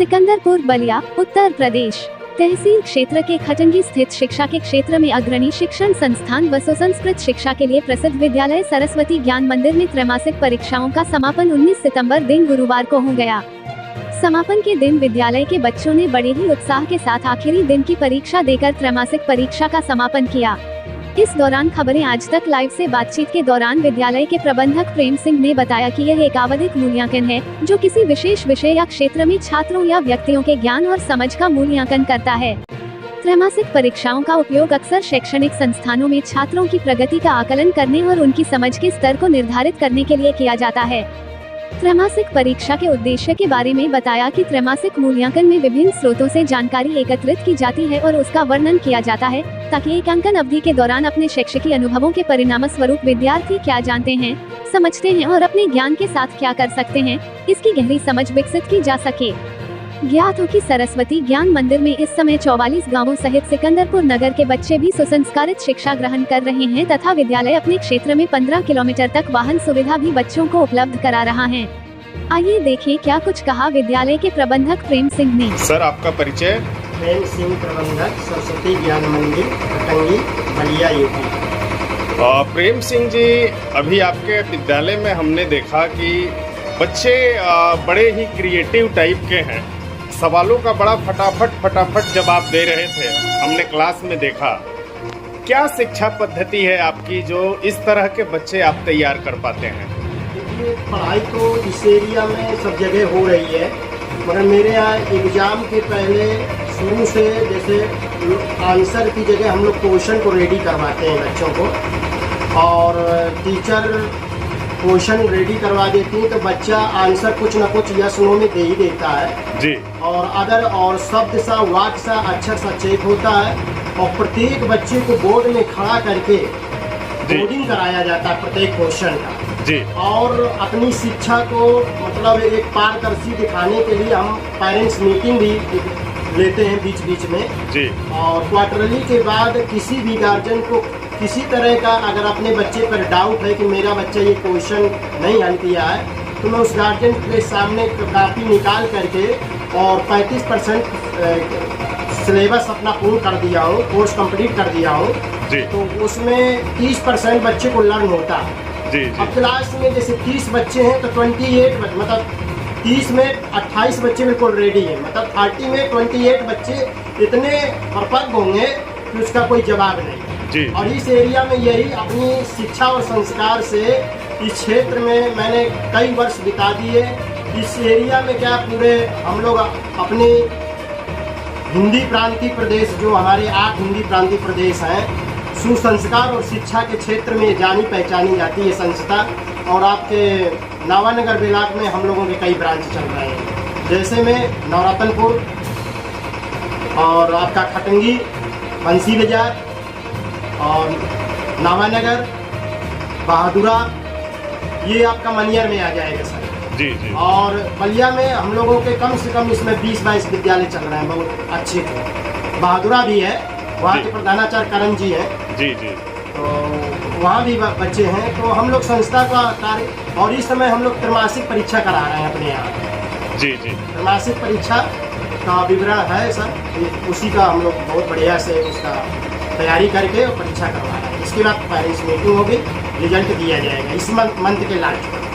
सिकंदरपुर बलिया, उत्तर प्रदेश। तहसील क्षेत्र के खटंगी स्थित शिक्षा के क्षेत्र में अग्रणी शिक्षण संस्थान व सुसंस्कृत शिक्षा के लिए प्रसिद्ध विद्यालय सरस्वती ज्ञान मंदिर में त्रैमासिक परीक्षाओं का समापन 19 सितंबर दिन गुरुवार को हो गया। समापन के दिन विद्यालय के बच्चों ने बड़े ही उत्साह के साथ आखिरी दिन की परीक्षा देकर त्रैमासिक परीक्षा का समापन किया। इस दौरान खबरें आज तक लाइव से बातचीत के दौरान विद्यालय के प्रबंधक प्रेम सिंह ने बताया कि यह एक आवधिक मूल्यांकन है, जो किसी विशेष विषय या क्षेत्र में छात्रों या व्यक्तियों के ज्ञान और समझ का मूल्यांकन करता है। त्रैमासिक परीक्षाओं का उपयोग अक्सर शैक्षणिक संस्थानों में छात्रों की प्रगति का आकलन करने और उनकी समझ के स्तर को निर्धारित करने के लिए किया जाता है। त्रैमासिक परीक्षा के उद्देश्य के बारे में बताया कि त्रैमासिक मूल्यांकन में विभिन्न स्रोतों से जानकारी एकत्रित की जाती है और उसका वर्णन किया जाता है, ताकि एक अंकन अवधि के दौरान अपने शैक्षिक अनुभवों के परिणाम स्वरूप विद्यार्थी क्या जानते हैं, समझते हैं और अपने ज्ञान के साथ क्या कर सकते हैं, इसकी गहरी समझ विकसित की जा सके। ज्ञात हो कि सरस्वती ज्ञान मंदिर में इस समय 44 गांवों सहित सिकंदरपुर नगर के बच्चे भी सुसंस्कारित शिक्षा ग्रहण कर रहे हैं तथा विद्यालय अपने क्षेत्र में 15 किलोमीटर तक वाहन सुविधा भी बच्चों को उपलब्ध करा रहा है। आइए देखें क्या कुछ कहा विद्यालय के प्रबंधक प्रेम सिंह ने। सर, आपका परिचय? प्रेम सिंह, प्रबंधक, सरस्वती ज्ञान मंदिर, खटंगी, बलिया, यूपी। प्रेम सिंह जी, अभी आपके विद्यालय में हमने देखा कि बच्चे बड़े ही क्रिएटिव टाइप के हैं। सवालों का बड़ा फटाफट जवाब दे रहे थे, हमने क्लास में देखा। क्या शिक्षा पद्धति है आपकी जो इस तरह के बच्चे आप तैयार कर पाते हैं? देखिए, पढ़ाई तो इस एरिया में सब जगह हो रही है, मगर मेरे यहाँ एग्ज़ाम के पहले शुरू से जैसे आंसर की जगह हम लोग क्वेश्चन को रेडी करवाते हैं बच्चों को, और टीचर क्वेश्चन रेडी करवा देती है तो बच्चा आंसर कुछ न कुछ यस नो में दे ही देता है जी। और अगर और शब्द सा, वाक्य सा, अक्षर सा चेक होता है, और प्रत्येक बच्चे को बोर्ड में खड़ा करके कोडिंग कराया जाता है प्रत्येक क्वेश्चन का जी। और अपनी शिक्षा को मतलब एक पारदर्शी दिखाने के लिए हम पेरेंट्स मीटिंग भी लेते हैं बीच बीच में जी। और क्वार्टरली के बाद किसी भी गार्जियन को किसी तरह का अगर अपने बच्चे पर डाउट है कि मेरा बच्चा ये क्वेश्चन नहीं हल किया है, तो मैं उस गार्जियन के सामने कापी निकाल करके और 35% सिलेबस अपना पूर्ण कर दिया हूँ, कोर्स कंप्लीट कर दिया हूँ जी। तो उसमें 30% बच्चे को लर्न होता है जी। अब क्लास में जैसे 30 बच्चे हैं तो 28 मतलब 30 में 28 बच्चे बिल्कुल रेडी है, मतलब 30 में 28 बच्चे इतने परफेक्ट होंगे कि उसका कोई जवाब नहीं जी। और इस एरिया में यही अपनी शिक्षा और संस्कार से इस क्षेत्र में मैंने कई वर्ष बिता दिए। इस एरिया में क्या पूरे हम लोग अपने हिंदी प्रांतीय प्रदेश, जो हमारे 8 हिंदी प्रांतीय प्रदेश हैं, सुसंस्कार और शिक्षा के क्षेत्र में जानी पहचानी जाती है संस्था। और आपके नावानगर ब्लॉक में हम लोगों के कई ब्रांच चल रहे हैं, जैसे में नवरत्नपुर और आपका खटंगी, बंसी बाजार और नावानगर, बहादुरा, ये आपका मनियर में आ जाएगा सर जी जी। और बलिया में हम लोगों के कम से कम इसमें 20-22 विद्यालय चल रहे हैं, बहुत अच्छे थे। बहादुरा भी है, वहाँ के प्रधानाचार्य करण जी हैं जी जी। तो वहाँ भी बच्चे हैं। तो हम लोग संस्था का कार्य, और इस समय हम लोग त्रैमासिक परीक्षा करा रहे हैं अपने यहाँ जी जी। त्रैमासिक परीक्षा का विवरण है सर, उसी का हम लोग बहुत बढ़िया से उसका तैयारी करके और परीक्षा करवा रहे हैं। इसके बाद पेरेंट्स मीटिंग होगी, रिजल्ट दिया जाएगा इस मंथ के लास्ट में।